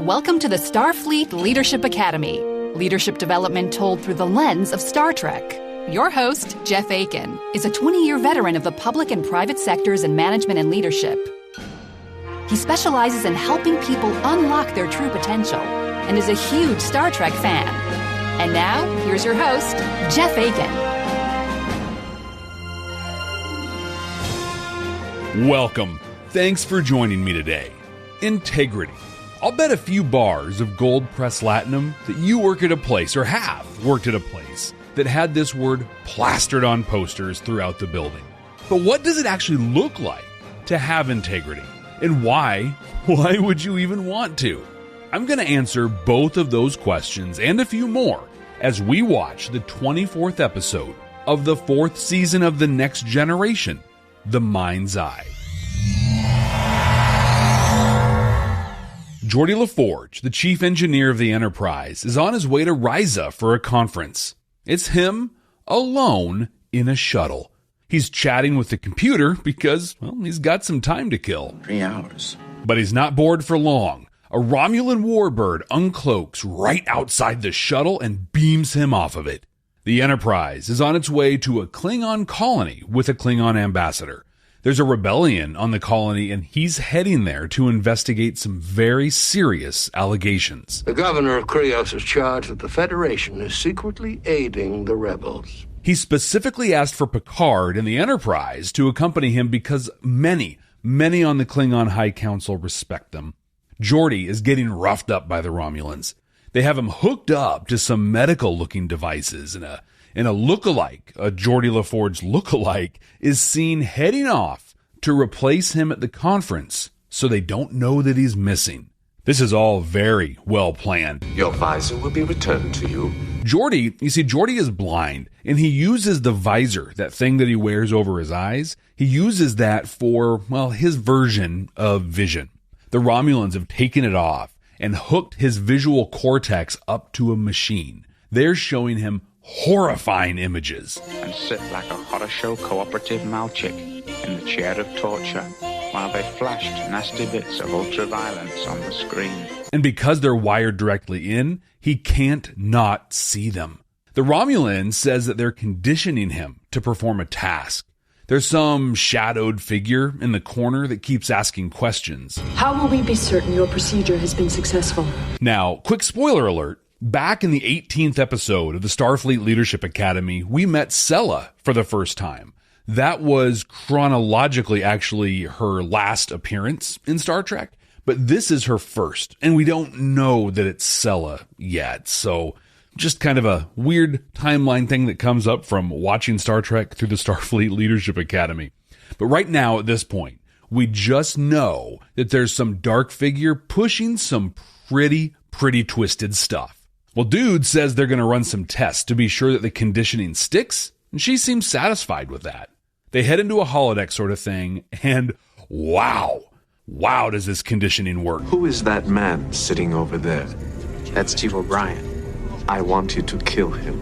Welcome to the Starfleet Leadership Academy. Leadership development told through the lens of Star Trek. Your host, Jeff Akin, is a 20-year veteran of the public and private sectors in management and leadership. He specializes in helping people unlock their true potential and is a huge Star Trek fan. And now, here's your host, Jeff Akin. Welcome. Thanks for joining me today. Integrity. I'll bet a few bars of gold press latinum that you work at a place or have worked at a place that had this word plastered on posters throughout the building. But what does it actually look like to have integrity? And why would you even want to? I'm going to answer both of those questions and a few more as we watch the 24th episode of the 4th season of The Next Generation, The Mind's Eye. Geordi LaForge, the chief engineer of the Enterprise, is on his way to Risa for a conference. It's him, alone, in a shuttle. He's chatting with the computer because, well, he's got some time to kill. 3 hours. But he's not bored for long. A Romulan warbird uncloaks right outside the shuttle and beams him off of it. The Enterprise is on its way to a Klingon colony with a Klingon ambassador. There's a rebellion on the colony, and he's heading there to investigate some very serious allegations. The governor of Krios is charged that the Federation is secretly aiding the rebels. He specifically asked for Picard and the Enterprise to accompany him because many on the Klingon High Council respect them. Geordi is getting roughed up by the Romulans. They have him hooked up to some medical-looking devices, and a lookalike, a Geordi LaForge lookalike, is seen heading off to replace him at the conference so they don't know that he's missing. This is all very well planned. Your visor will be returned to you. Geordi is blind, and he uses the visor, that thing that he wears over his eyes. He uses that for, well, his version of vision. The Romulans have taken it off and hooked his visual cortex up to a machine. They're showing him horrifying images. And sit like a horror show cooperative malchick in the chair of torture while they flashed nasty bits of ultra-violence on the screen. And because they're wired directly in, he can't not see them. The Romulan says that they're conditioning him to perform a task. There's some shadowed figure in the corner that keeps asking questions. How will we be certain your procedure has been successful? Now, quick spoiler alert. Back in the 18th episode of the Starfleet Leadership Academy, we met Sela for the first time. That was chronologically actually her last appearance in Star Trek, but this is her first, and we don't know that it's Sela yet, so just kind of a weird timeline thing that comes up from watching Star Trek through the Starfleet Leadership Academy. But right now, at this point, we just know that there's some dark figure pushing some pretty twisted stuff. Well, Dude says they're going to run some tests to be sure that the conditioning sticks, and she seems satisfied with that. They head into a holodeck sort of thing, and wow, does this conditioning work. Who is that man sitting over there? That's Chief O'Brien. I want you to kill him.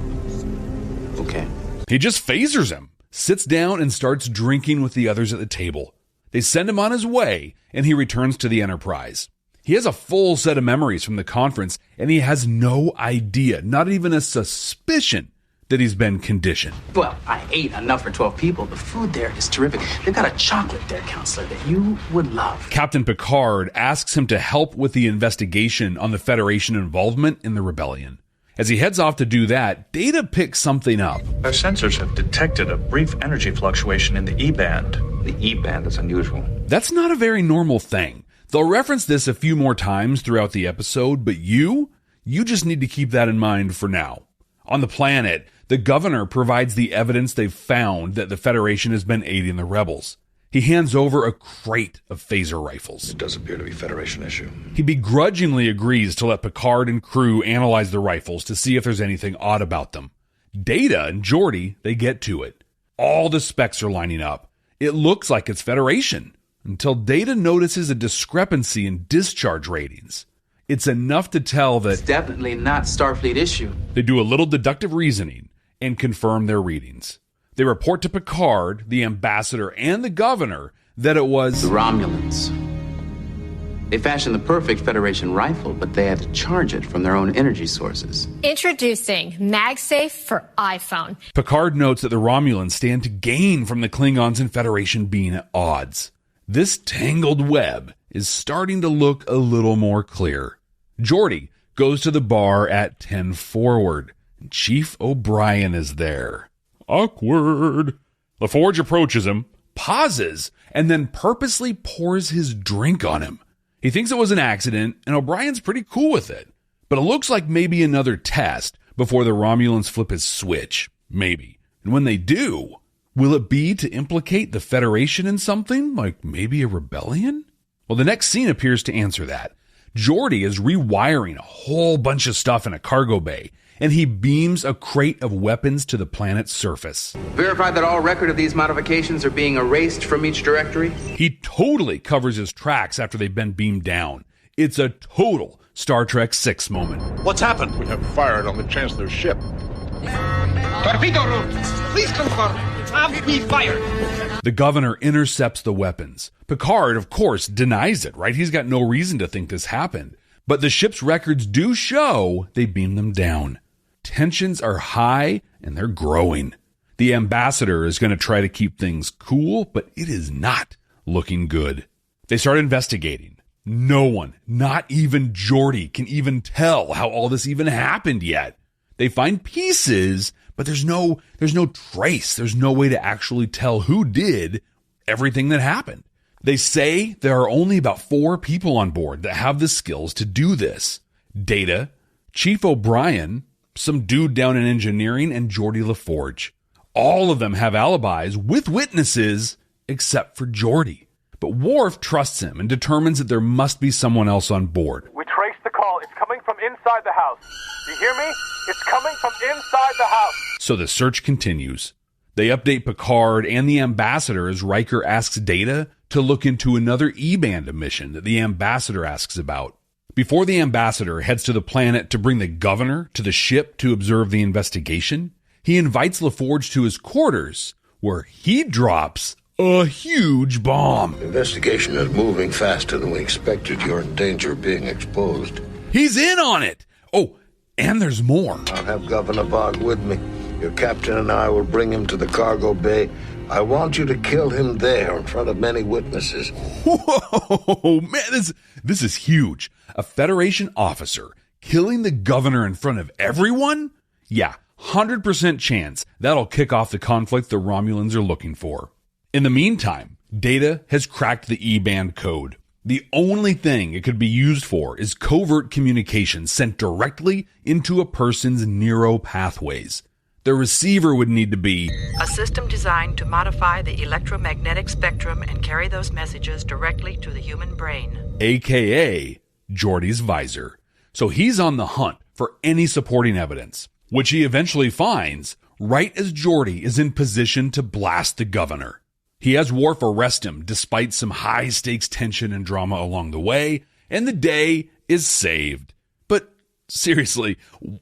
Okay. He just phasers him, sits down, and starts drinking with the others at the table. They send him on his way, and he returns to the Enterprise. He has a full set of memories from the conference, and he has no idea, not even a suspicion, that he's been conditioned. Well, I ate enough for 12 people. The food there is terrific. They've got a chocolate there, Counselor, that you would love. Captain Picard asks him to help with the investigation on the Federation involvement in the rebellion. As he heads off to do that, Data picks something up. Our sensors have detected a brief energy fluctuation in the E-band. The E-band is unusual. That's not a very normal thing. They'll reference this a few more times throughout the episode, but you just need to keep that in mind for now. On the planet, the governor provides the evidence they've found that the Federation has been aiding the rebels. He hands over a crate of phaser rifles. It does appear to be a Federation issue. He begrudgingly agrees to let Picard and crew analyze the rifles to see if there's anything odd about them. Data and Geordi, they get to it. All the specs are lining up. It looks like it's Federation, until Data notices a discrepancy in discharge ratings. It's enough to tell that It's definitely not Starfleet issue. They do a little deductive reasoning and confirm their readings. They report to Picard, the ambassador, and the governor that it was The Romulans. They fashioned the perfect Federation rifle, but they had to charge it from their own energy sources. Introducing MagSafe for iPhone. Picard notes that the Romulans stand to gain from the Klingons and Federation being at odds. This tangled web is starting to look a little more clear. Geordi goes to the bar at 10 forward. Chief O'Brien is there. Awkward. LaForge approaches him, pauses, and then purposely pours his drink on him. He thinks it was an accident, and O'Brien's pretty cool with it. But it looks like maybe another test before the Romulans flip his switch. Maybe. And when they do, will it be to implicate the Federation in something? Like maybe a rebellion? Well, the next scene appears to answer that. Geordi is rewiring a whole bunch of stuff in a cargo bay, and he beams a crate of weapons to the planet's surface. Verify that all record of these modifications are being erased from each directory. He totally covers his tracks after they've been beamed down. It's a total Star Trek VI moment. What's happened? We have fired on the Chancellor's ship. Torpedo room! Please confirm. Have we fired? The governor intercepts the weapons. Picard, of course, denies it, right? He's got no reason to think this happened. But the ship's records do show they beamed them down. Tensions are high and they're growing. The ambassador is going to try to keep things cool, but it is not looking good. They start investigating. No one, not even Geordi, can even tell how all this even happened yet. They find pieces, but there's no trace. There's no way to actually tell who did everything that happened. They say there are only about 4 people on board that have the skills to do this. Data, Chief O'Brien, some dude down in engineering, and Geordi LaForge. All of them have alibis with witnesses, except for Geordi. But Worf trusts him and determines that there must be someone else on board. We traced the call. It's coming from inside the house. Do you hear me? It's coming from inside the house. So the search continues. They update Picard and the ambassador as Riker asks Data to look into another E-band mission that the ambassador asks about. Before the ambassador heads to the planet to bring the governor to the ship to observe the investigation, he invites LaForge to his quarters, where he drops a huge bomb. The investigation is moving faster than we expected. You're in danger of being exposed. He's in on it! Oh, and there's more. I'll have Governor Bog with me. Your captain and I will bring him to the cargo bay. I want you to kill him there in front of many witnesses. Whoa, man, this is huge. A Federation officer killing the governor in front of everyone? Yeah, 100% chance that'll kick off the conflict the Romulans are looking for. In the meantime, Data has cracked the E-band code. The only thing it could be used for is covert communication sent directly into a person's neuro pathways. The receiver would need to be a system designed to modify the electromagnetic spectrum and carry those messages directly to the human brain. AKA Geordi's visor. So he's on the hunt for any supporting evidence, which he eventually finds right as Geordi is in position to blast the governor. He has Worf arrest him despite some high-stakes tension and drama along the way, and the day is saved. But seriously,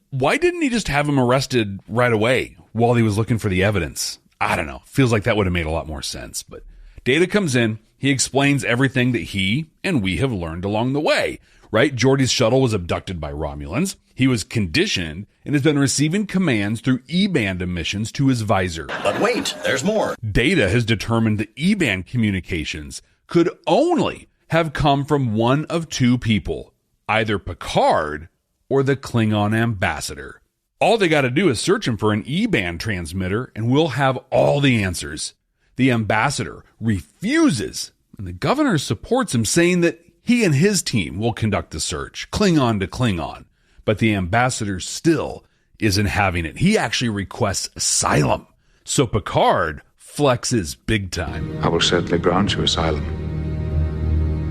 why didn't he just have him arrested right away while he was looking for the evidence? I don't know. Feels like that would have made a lot more sense. But Data comes in. He explains everything that he and we have learned along the way, right? Geordi's shuttle was abducted by Romulans. He was conditioned and has been receiving commands through E-band emissions to his visor. But wait, there's more. Data has determined the E-band communications could only have come from one of 2 people, either Picard or the Klingon ambassador. All they got to do is search him for an E-band transmitter and we'll have all the answers. The ambassador refuses, and the governor supports him, saying that he and his team will conduct the search, Klingon to Klingon. But the ambassador still isn't having it. He actually requests asylum. So Picard flexes big time. I will certainly grant you asylum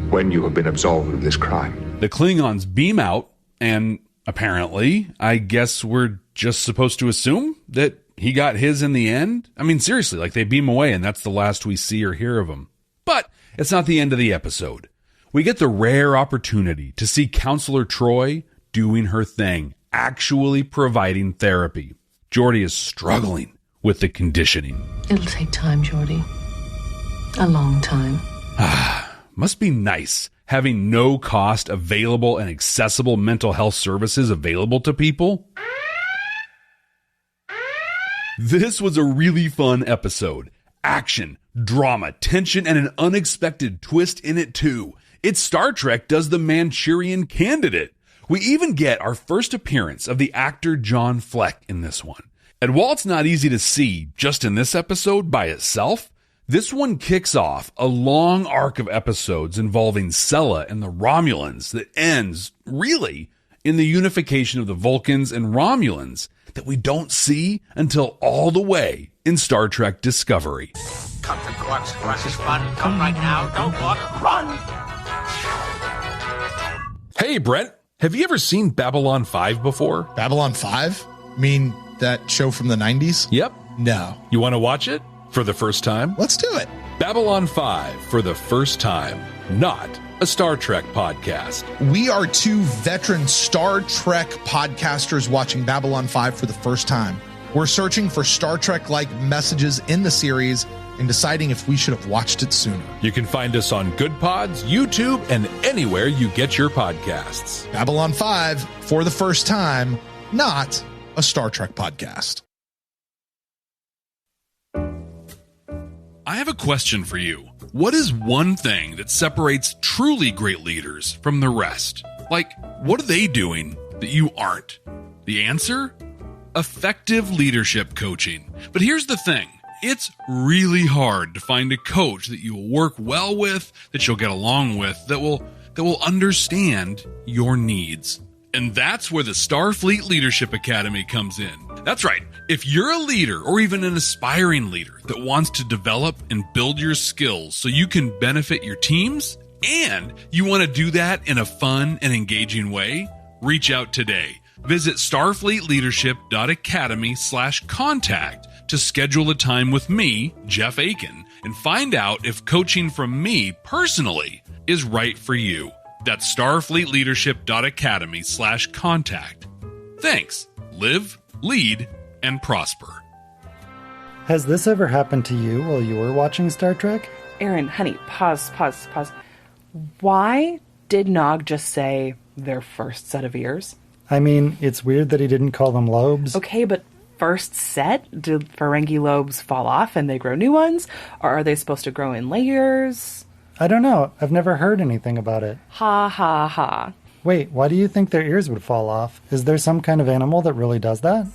when you have been absolved of this crime. The Klingons beam out, and apparently, I guess we're just supposed to assume that he got his in the end. I mean, seriously, like they beam away and that's the last we see or hear of him. But it's not the end of the episode. We get the rare opportunity to see Counselor Troi doing her thing, actually providing therapy. Geordi is struggling with the conditioning. It'll take time, Geordi. A long time. Must be nice having no cost available and accessible mental health services available to people? This was a really fun episode. Action, drama, tension, and an unexpected twist in it too. It's Star Trek does the Manchurian Candidate. We even get our first appearance of the actor John Fleck in this one. And while it's not easy to see just in this episode by itself, this one kicks off a long arc of episodes involving Sela and the Romulans that ends, really, in the unification of the Vulcans and Romulans that we don't see until all the way in Star Trek Discovery. Come to Quark's Quark's fun. Come right now. Don't walk. Run! Hey, Brent. Have you ever seen Babylon 5 before? Babylon 5? Mean that show from the 90s? Yep. No. You want to watch it for the first time? Let's do it. Babylon 5 for the first time. Not a Star Trek podcast. We are two veteran Star Trek podcasters watching Babylon 5 for the first time. We're searching for Star Trek-like messages in the series and deciding if we should have watched it sooner. You can find us on Good Pods, YouTube, and anywhere you get your podcasts. Babylon 5 for the first time, not a Star Trek podcast. I have a question for you. What is one thing that separates truly great leaders from the rest? Like, what are they doing that you aren't? The answer? Effective leadership coaching. But here's the thing. It's really hard to find a coach that you'll work well with, that you'll get along with, that will understand your needs. And that's where the Starfleet Leadership Academy comes in. That's right. If you're a leader or even an aspiring leader that wants to develop and build your skills so you can benefit your teams, and you want to do that in a fun and engaging way, reach out today. Visit starfleetleadership.academy/contact to schedule a time with me, Jeff Akin, and find out if coaching from me personally is right for you. That's starfleetleadership.academy/contact. Thanks. Live, lead, and prosper. Has this ever happened to you while you were watching Star Trek? Aaron, honey, pause. Why did Nog just say their first set of ears? I mean, it's weird that he didn't call them lobes. Okay, but first set? Do Ferengi lobes fall off and they grow new ones? Or are they supposed to grow in layers? I don't know. I've never heard anything about it. Ha ha ha. Wait, why do you think their ears would fall off? Is there some kind of animal that really does that?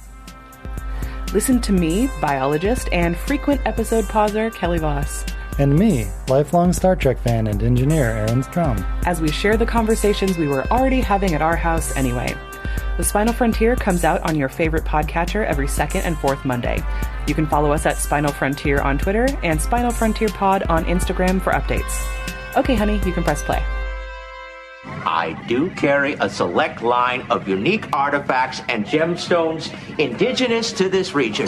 Listen to me, biologist and frequent episode pauser, Kelly Voss. And me, lifelong Star Trek fan and engineer, Aaron Strom. As we share the conversations we were already having at our house anyway. The Spinal Frontier comes out on your favorite podcatcher every second and fourth Monday. You can follow us at Spinal Frontier on Twitter and Spinal Frontier Pod on Instagram for updates. Okay, honey, you can press play. I do carry a select line of unique artifacts and gemstones indigenous to this region.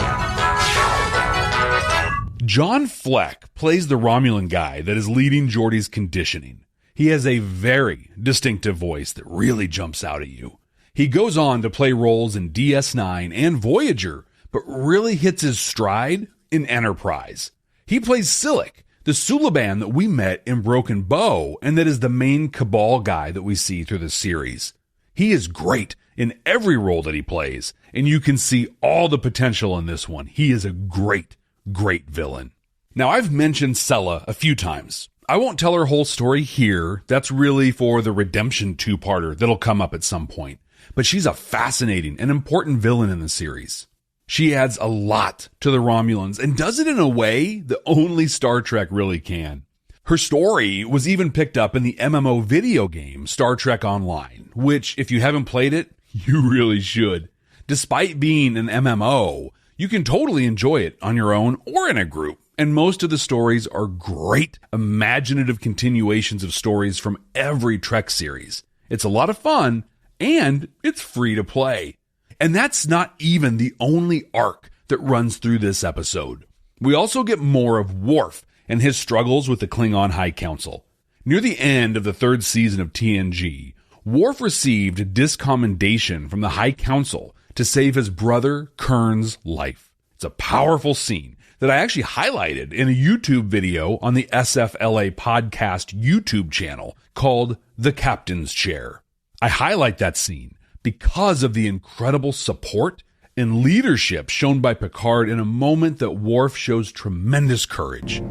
John Fleck plays the Romulan guy that is leading Geordi's conditioning. He has a very distinctive voice that really jumps out at you. He goes on to play roles in DS9 and Voyager, but really hits his stride in Enterprise. He plays Silic, the Suliban that we met in Broken Bow, and that is the main Cabal guy that we see through the series. He is great in every role that he plays, and you can see all the potential in this one. He is a great villain. Now, I've mentioned Sela a few times. I won't tell her whole story here. That's really for the Redemption two-parter that'll come up at some point. But she's a fascinating and important villain in the series. She adds a lot to the Romulans and does it in a way that only Star Trek really can. Her story was even picked up in the MMO video game Star Trek Online, which, if you haven't played it, you really should. Despite being an MMO, you can totally enjoy it on your own or in a group. And most of the stories are great, imaginative continuations of stories from every Trek series. It's a lot of fun, and it's free to play. And that's not even the only arc that runs through this episode. We also get more of Worf and his struggles with the Klingon High Council. Near the end of the third season of TNG, Worf received a discommendation from the High Council to save his brother Kern's life. It's a powerful scene that I actually highlighted in a YouTube video on the SFLA podcast YouTube channel called The Captain's Chair. I highlight that scene because of the incredible support and leadership shown by Picard in a moment that Worf shows tremendous courage.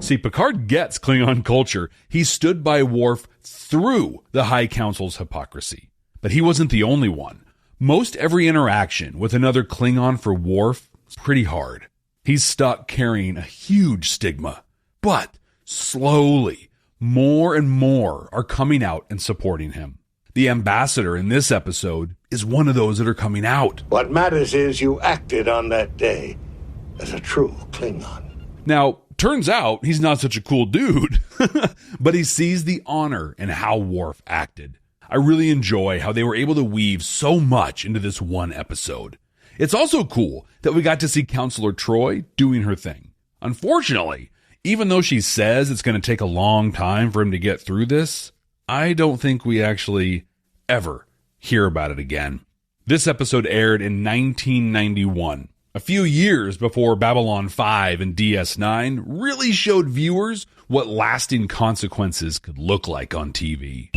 See, Picard gets Klingon culture. He stood by Worf through the High Council's hypocrisy. But he wasn't the only one. Most every interaction with another Klingon for Worf is pretty hard. He's stuck carrying a huge stigma. But slowly, more and more are coming out and supporting him. The ambassador in this episode is one of those that are coming out. What matters is you acted on that day as a true Klingon. Now, turns out he's not such a cool dude, but he sees the honor in how Worf acted. I really enjoy how they were able to weave so much into this one episode. It's also cool that we got to see Counselor Troi doing her thing. Unfortunately, even though she says it's going to take a long time for him to get through this, I don't think we actually ever hear about it again. This episode aired in 1991, a few years before Babylon 5 and DS9 really showed viewers what lasting consequences could look like on TV.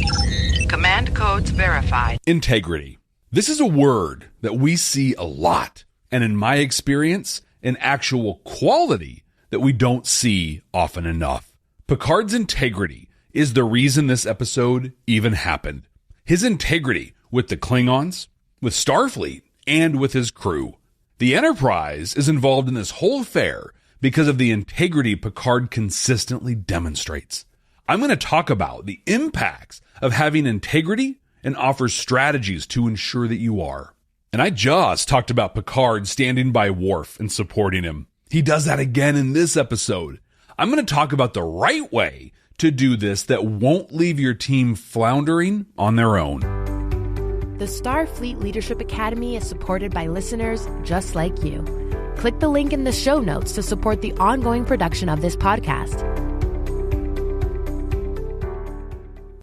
Command codes verified. Integrity. This is a word that we see a lot, and in my experience, an actual quality that we don't see often enough. Picard's integrity is the reason this episode even happened. His integrity with the Klingons, with Starfleet, and with his crew. The Enterprise is involved in this whole affair because of the integrity Picard consistently demonstrates. I'm going to talk about the impacts of having integrity and offer strategies to ensure that you are. And I just talked about Picard standing by Worf and supporting him. He does that again in this episode. I'm going to talk about the right way to do this that won't leave your team floundering on their own. The Starfleet Leadership Academy is supported by listeners just like you. Click the link in the show notes to support the ongoing production of this podcast.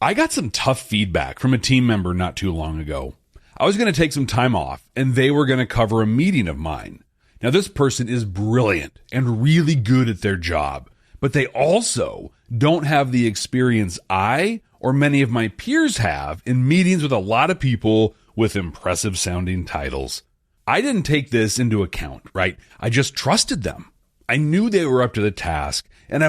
I got some tough feedback from a team member not too long ago. I was going to take some time off, and they were going to cover a meeting of mine. Now, this person is brilliant and really good at their job, but they also don't have the experience I or many of my peers have in meetings with a lot of people with impressive sounding titles. I didn't take this into account, right? I just trusted them. I knew they were up to the task, and I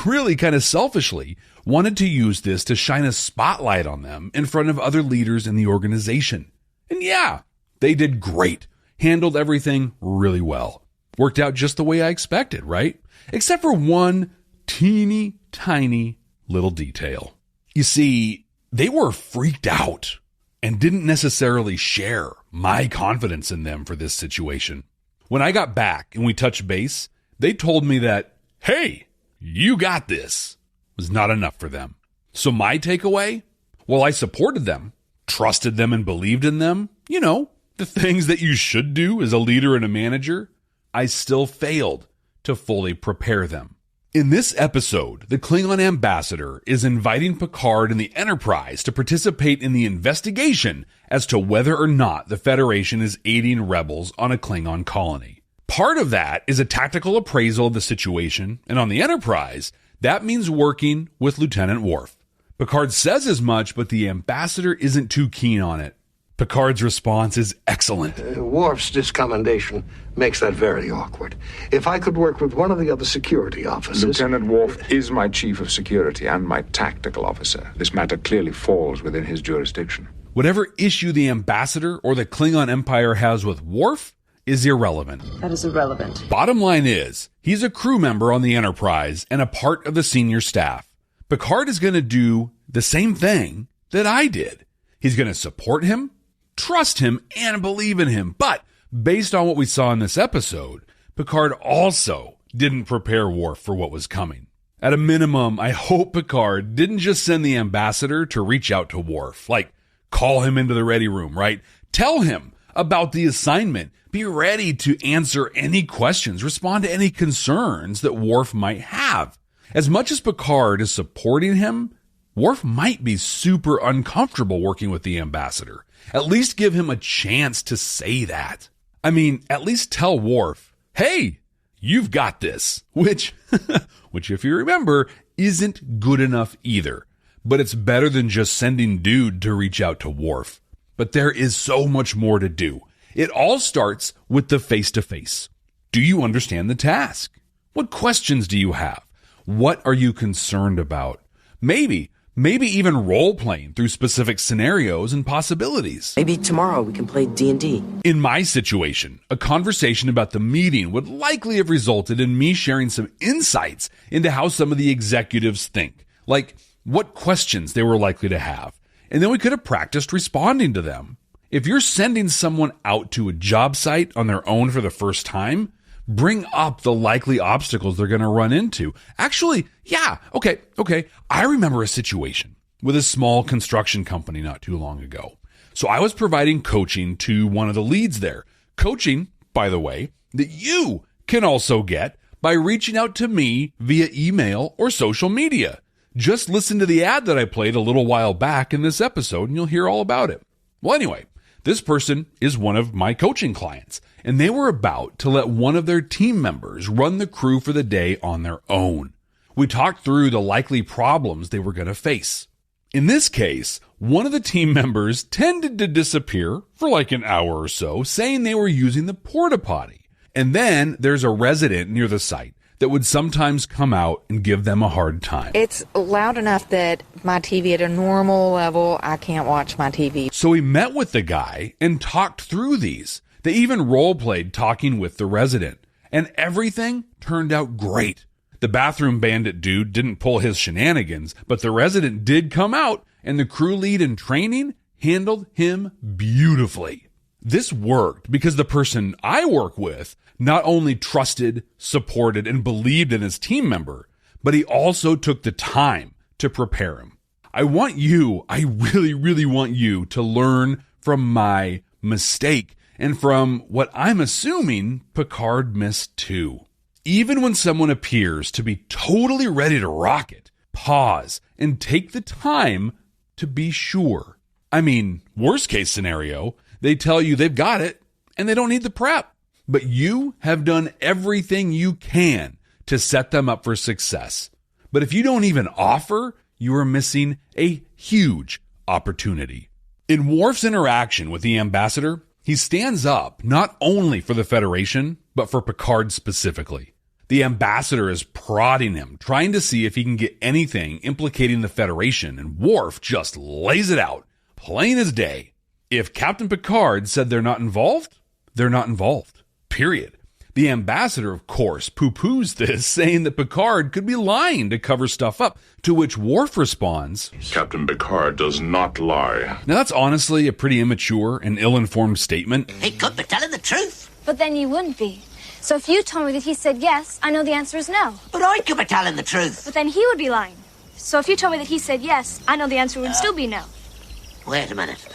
really kind of selfishly wanted to use this to shine a spotlight on them in front of other leaders in the organization. And yeah, they did great. Handled everything really well. Worked out just the way I expected, right? Except for one teeny tiny little detail. You see, they were freaked out and didn't necessarily share my confidence in them for this situation. When I got back and we touched base, they told me that, hey, you got this, was not enough for them. So my takeaway? Well, I supported them, trusted them and believed in them. You know, the things that you should do as a leader and a manager. I still failed to fully prepare them. In this episode, the Klingon ambassador is inviting Picard and the Enterprise to participate in the investigation as to whether or not the Federation is aiding rebels on a Klingon colony. Part of that is a tactical appraisal of the situation, and on the Enterprise, that means working with Lieutenant Worf. Picard says as much, but the ambassador isn't too keen on it. Picard's response is excellent. Worf's discommendation makes that very awkward. If I could work with one of the other security officers... Lieutenant Worf is my chief of security and my tactical officer. This matter clearly falls within his jurisdiction. Whatever issue the ambassador or the Klingon Empire has with Worf is irrelevant. That is irrelevant. Bottom line is, he's a crew member on the Enterprise and a part of the senior staff. Picard is going to do the same thing that I did. He's going to support him, trust him, and believe in him. But based on what we saw in this episode, Picard also didn't prepare Worf for what was coming. At a minimum, I hope Picard didn't just send the ambassador to reach out to Worf, like call him into the ready room, right? Tell him about the assignment. Be ready to answer any questions, respond to any concerns that Worf might have. As much as Picard is supporting him, Worf might be super uncomfortable working with the ambassador. At least give him a chance to say that. I mean, at least tell Worf hey, you've got this, which if you remember, isn't good enough either. But it's better than just sending Dude to reach out to Worf. But there is so much more to do. It all starts with the face-to-face. Do you understand the task? What questions do you have? What are you concerned about? Maybe even role-playing through specific scenarios and possibilities. Maybe tomorrow we can play D&D. In my situation, a conversation about the meeting would likely have resulted in me sharing some insights into how some of the executives think, like what questions they were likely to have, and then we could have practiced responding to them. If you're sending someone out to a job site on their own for the first time, bring up the likely obstacles they're going to run into. Actually, yeah, okay. I remember a situation with a small construction company not too long ago. So I was providing coaching to one of the leads there. Coaching, by the way, that you can also get by reaching out to me via email or social media. Just listen to the ad that I played a little while back in this episode and you'll hear all about it. Well, anyway, this person is one of my coaching clients, and they were about to let one of their team members run the crew for the day on their own. We talked through the likely problems they were going to face. In this case, one of the team members tended to disappear for like an hour or so, saying they were using the porta potty. And then there's a resident near the site that would sometimes come out and give them a hard time. It's loud enough that my TV at a normal level, I can't watch my TV. So we met with the guy and talked through these. They even role-played talking with the resident. And everything turned out great. The bathroom bandit dude didn't pull his shenanigans, but the resident did come out, and the crew lead in training handled him beautifully. This worked because the person I work with not only trusted, supported, and believed in his team member, but he also took the time to prepare him. I really, really want you to learn from my mistake and from what I'm assuming Picard missed too. Even when someone appears to be totally ready to rock it, pause and take the time to be sure. I mean, worst case scenario, they tell you they've got it and they don't need the prep. But you have done everything you can to set them up for success. But if you don't even offer, you are missing a huge opportunity. In Worf's interaction with the ambassador, he stands up not only for the Federation, but for Picard specifically. The ambassador is prodding him, trying to see if he can get anything implicating the Federation, and Worf just lays it out, plain as day. If Captain Picard said they're not involved, they're not involved. Period. The ambassador, of course, poo-poos this, saying that Picard could be lying to cover stuff up, to which Worf responds, Captain Picard does not lie. Now that's honestly a pretty immature and ill-informed statement. He could be telling the truth. But then you wouldn't be. So if you told me that he said yes, I know the answer is no. But I could be telling the truth. But then he would be lying. So if you told me that he said yes, I know the answer would still be no. Wait a minute.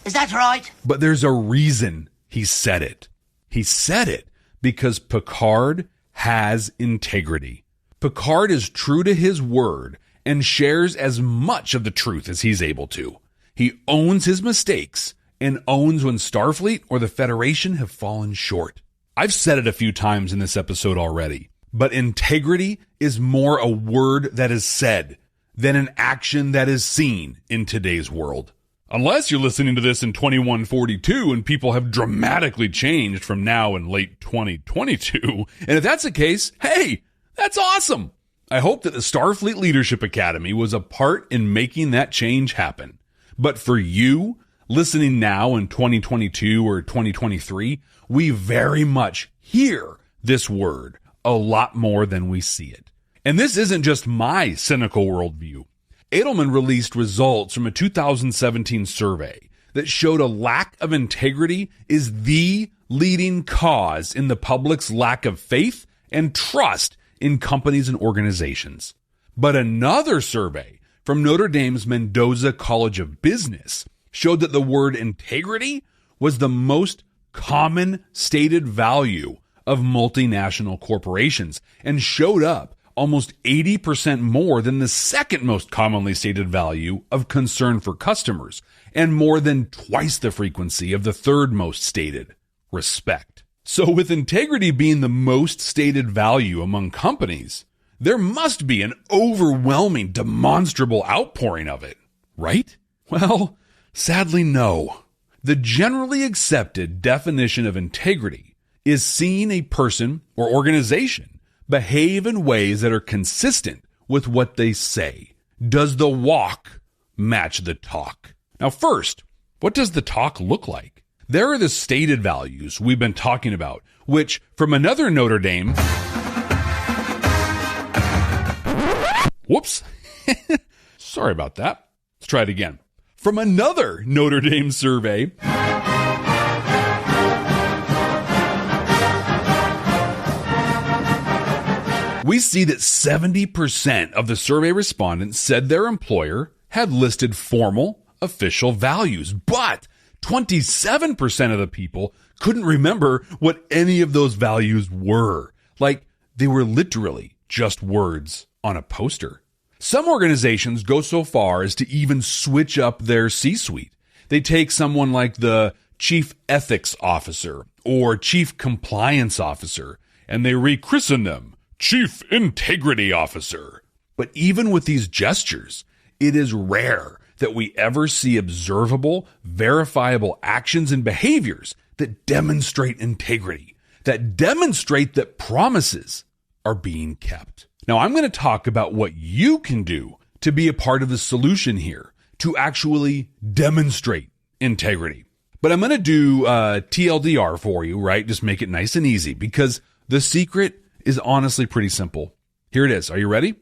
Is that right? But there's a reason he said it. He said it because Picard has integrity. Picard is true to his word and shares as much of the truth as he's able to. He owns his mistakes and owns when Starfleet or the Federation have fallen short. I've said it a few times in this episode already, but integrity is more a word that is said than an action that is seen in today's world. Unless you're listening to this in 2142 and people have dramatically changed from now in late 2022. And if that's the case, hey, that's awesome. I hope that the Starfleet Leadership Academy was a part in making that change happen. But for you, listening now in 2022 or 2023, we very much hear this word a lot more than we see it. And this isn't just my cynical worldview. Edelman released results from a 2017 survey that showed a lack of integrity is the leading cause in the public's lack of faith and trust in companies and organizations. But another survey from Notre Dame's Mendoza College of Business showed that the word integrity was the most common stated value of multinational corporations and showed up almost 80% more than the second most commonly stated value of concern for customers, and more than twice the frequency of the third most stated, respect. So with integrity being the most stated value among companies, there must be an overwhelming, demonstrable outpouring of it, right? Well, sadly, no. The generally accepted definition of integrity is seeing a person or organization behave in ways that are consistent with what they say. Does the walk match the talk? Now, first, what does the talk look like? There are the stated values we've been talking about, which from another Notre Dame... Whoops. Sorry about that. Let's try it again. From another Notre Dame survey... we see that 70% of the survey respondents said their employer had listed formal, official values, but 27% of the people couldn't remember what any of those values were. Like, they were literally just words on a poster. Some organizations go so far as to even switch up their C-suite. They take someone like the Chief Ethics Officer or Chief Compliance Officer, and they rechristen them Chief Integrity Officer. But even with these gestures, it is rare that we ever see observable, verifiable actions and behaviors that demonstrate integrity, that demonstrate that promises are being kept. Now, I'm going to talk about what you can do to be a part of the solution here, to actually demonstrate integrity. But I'm going to do TLDR for you, right? Just make it nice and easy, because the secret is honestly pretty simple. Here it is. Are you ready?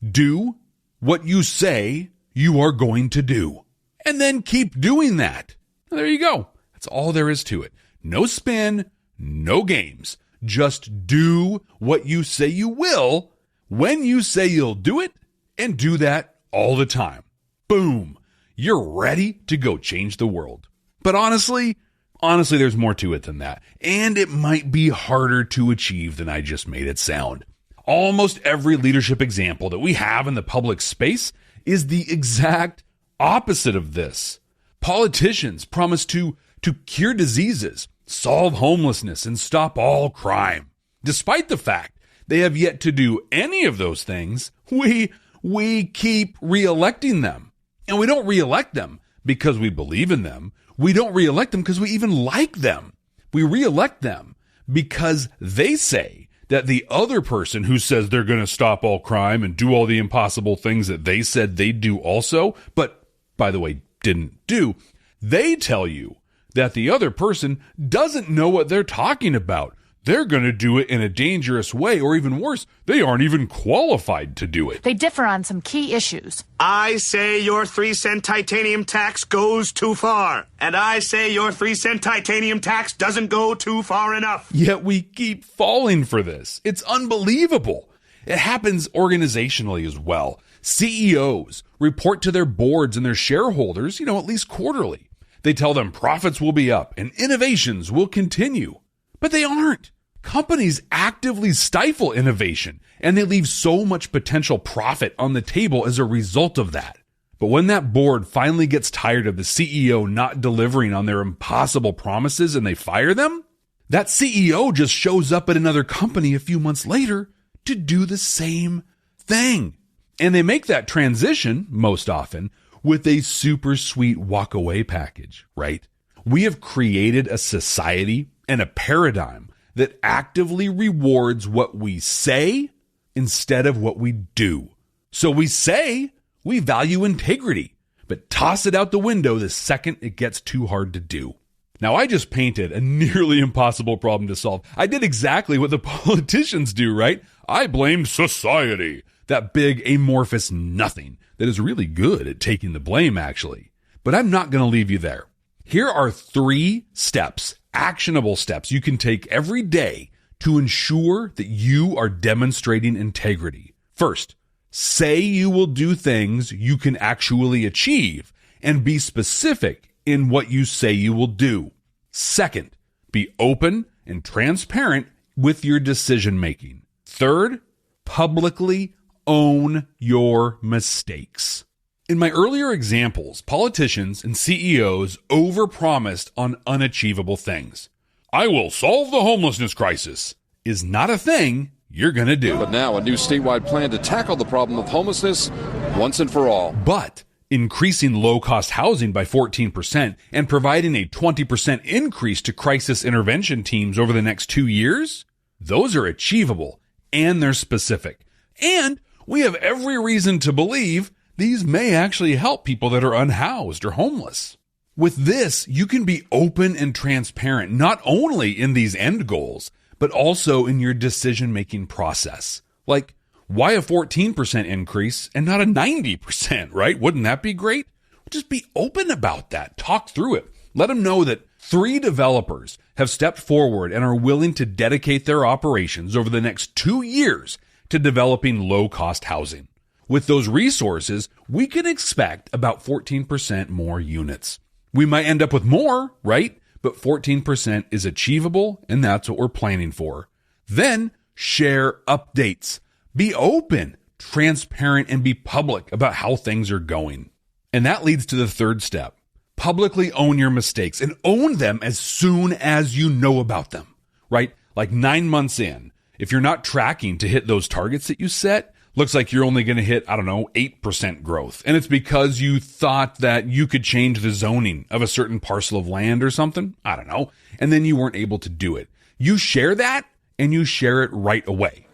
Do what you say you are going to do, and then keep doing that. There you go. That's all there is to it. No spin, no games. Just do what you say you will when you say you'll do it, and do that all the time. Boom. You're ready to go change the world. But honestly, there's more to it than that. And it might be harder to achieve than I just made it sound. Almost every leadership example that we have in the public space is the exact opposite of this. Politicians promise to cure diseases, solve homelessness, and stop all crime. Despite the fact they have yet to do any of those things, we keep re-electing them. And we don't re-elect them because we believe in them. We don't re-elect them because we even like them. We re-elect them because they say that the other person who says they're going to stop all crime and do all the impossible things that they said they'd do also, but by the way, didn't do, they tell you that the other person doesn't know what they're talking about. They're going to do it in a dangerous way, or even worse, they aren't even qualified to do it. They differ on some key issues. I say your 3-cent titanium tax goes too far. And I say your 3-cent titanium tax doesn't go too far enough. Yet we keep falling for this. It's unbelievable. It happens organizationally as well. CEOs report to their boards and their shareholders, at least quarterly. They tell them profits will be up and innovations will continue. But they aren't. Companies actively stifle innovation, and they leave so much potential profit on the table as a result of that. But when that board finally gets tired of the CEO not delivering on their impossible promises and they fire them, that CEO just shows up at another company a few months later to do the same thing. And they make that transition, most often, with a super sweet walk-away package, right? We have created a society and a paradigm that actively rewards what we say instead of what we do. So we say we value integrity, but toss it out the window the second it gets too hard to do. Now, I just painted a nearly impossible problem to solve. I did exactly what the politicians do, right? I blamed society, that big amorphous nothing that is really good at taking the blame, actually. But I'm not going to leave you there. Here are 3 steps, actionable steps you can take every day to ensure that you are demonstrating integrity. First, say you will do things you can actually achieve and be specific in what you say you will do. Second, be open and transparent with your decision making. Third, publicly own your mistakes. In my earlier examples, politicians and CEOs overpromised on unachievable things. I will solve the homelessness crisis is not a thing you're going to do. But now a new statewide plan to tackle the problem of homelessness once and for all. But increasing low-cost housing by 14% and providing a 20% increase to crisis intervention teams over the next 2 years, those are achievable and they're specific. And we have every reason to believe these may actually help people that are unhoused or homeless. With this, you can be open and transparent, not only in these end goals, but also in your decision-making process. Like, why a 14% increase and not a 90%, right? Wouldn't that be great? Just be open about that. Talk through it. Let them know that 3 developers have stepped forward and are willing to dedicate their operations over the next 2 years to developing low-cost housing. With those resources, we can expect about 14% more units. We might end up with more, right? But 14% is achievable, and that's what we're planning for. Then share updates. Be open, transparent, and be public about how things are going. And that leads to the third step. Publicly own your mistakes and own them as soon as you know about them, right? Like 9 months in, if you're not tracking to hit those targets that you set, looks like you're only going to hit, 8% growth. And it's because you thought that you could change the zoning of a certain parcel of land or something. I don't know. And then you weren't able to do it. You share that and you share it right away.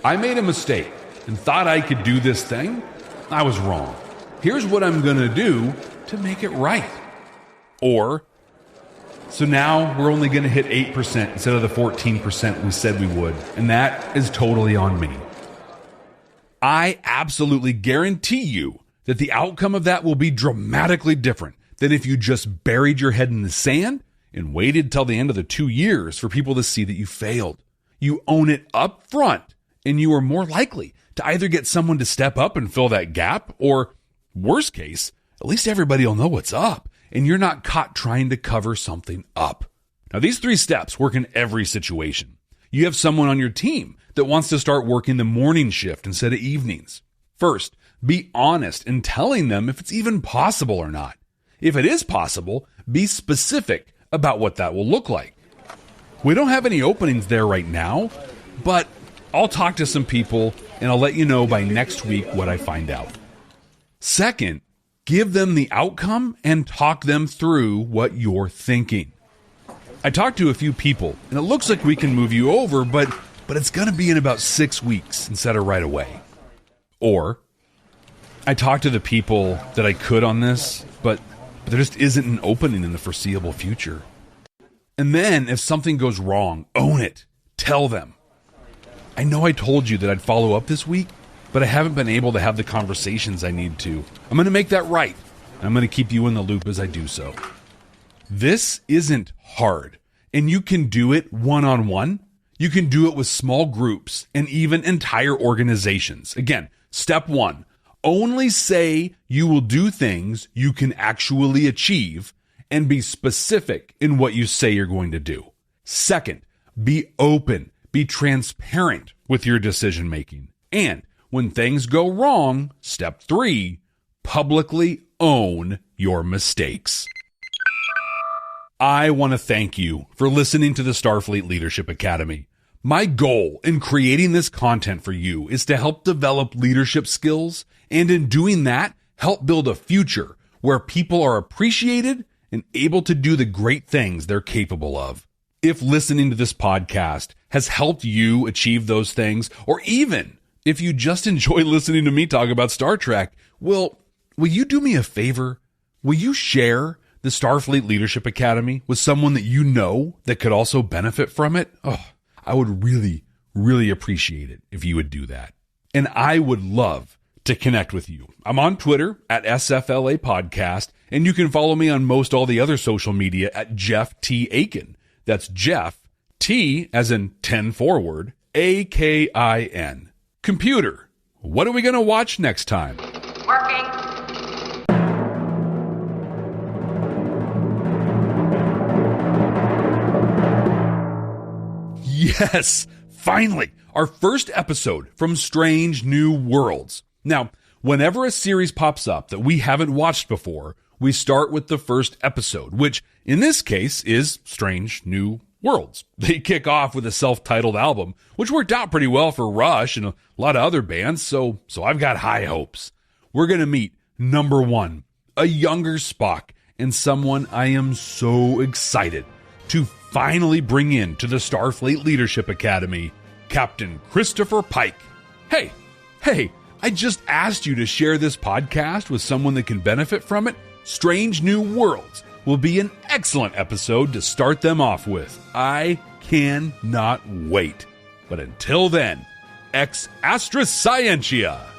I made a mistake and thought I could do this thing. I was wrong. Here's what I'm going to do to make it right. Or, so now we're only going to hit 8% instead of the 14% we said we would. And that is totally on me. I absolutely guarantee you that the outcome of that will be dramatically different than if you just buried your head in the sand and waited till the end of the 2 years for people to see that you failed. You own it up front, and you are more likely to either get someone to step up and fill that gap, or worst case, at least everybody will know what's up, and you're not caught trying to cover something up. Now, these 3 steps work in every situation. You have someone on your team that wants to start working the morning shift instead of evenings. First, be honest in telling them if it's even possible or not. If it is possible, be specific about what that will look like. We don't have any openings there right now, but I'll talk to some people and I'll let you know by next week what I find out. Second, give them the outcome and talk them through what you're thinking. I talked to a few people and it looks like we can move you over, but it's going to be in about 6 weeks instead of right away. Or, I talked to the people that I could on this, but there just isn't an opening in the foreseeable future. And then, if something goes wrong, own it. Tell them. I know I told you that I'd follow up this week, but I haven't been able to have the conversations I need to. I'm going to make that right, and I'm going to keep you in the loop as I do so. This isn't hard, and you can do it one-on-one. You can do it with small groups and even entire organizations. Again, step 1, only say you will do things you can actually achieve and be specific in what you say you're going to do. Second, be open, be transparent with your decision making. And when things go wrong, step 3, publicly own your mistakes. I want to thank you for listening to the Starfleet Leadership Academy. My goal in creating this content for you is to help develop leadership skills, and in doing that, help build a future where people are appreciated and able to do the great things they're capable of. If listening to this podcast has helped you achieve those things, or even if you just enjoy listening to me talk about Star Trek, will you do me a favor? Will you share the Starfleet Leadership Academy with someone that you know that could also benefit from it? Oh, I would really, really appreciate it if you would do that. And I would love to connect with you. I'm on Twitter at SFLA Podcast, and you can follow me on most all the other social media at Jeff T. Akin. That's Jeff, T as in 10 forward, A-K-I-N. Computer, what are we going to watch next time? Working. Yes, finally, our first episode from Strange New Worlds. Now, whenever a series pops up that we haven't watched before, we start with the first episode, which in this case is Strange New Worlds. They kick off with a self-titled album, which worked out pretty well for Rush and a lot of other bands, so I've got high hopes. We're going to meet number 1, a younger Spock, and someone I am so excited to finally bring in to the Starfleet Leadership Academy, Captain Christopher Pike. Hey, I just asked you to share this podcast with someone that can benefit from it. Strange New Worlds will be an excellent episode to start them off with. I cannot wait. But until then, ex Astra Scientia.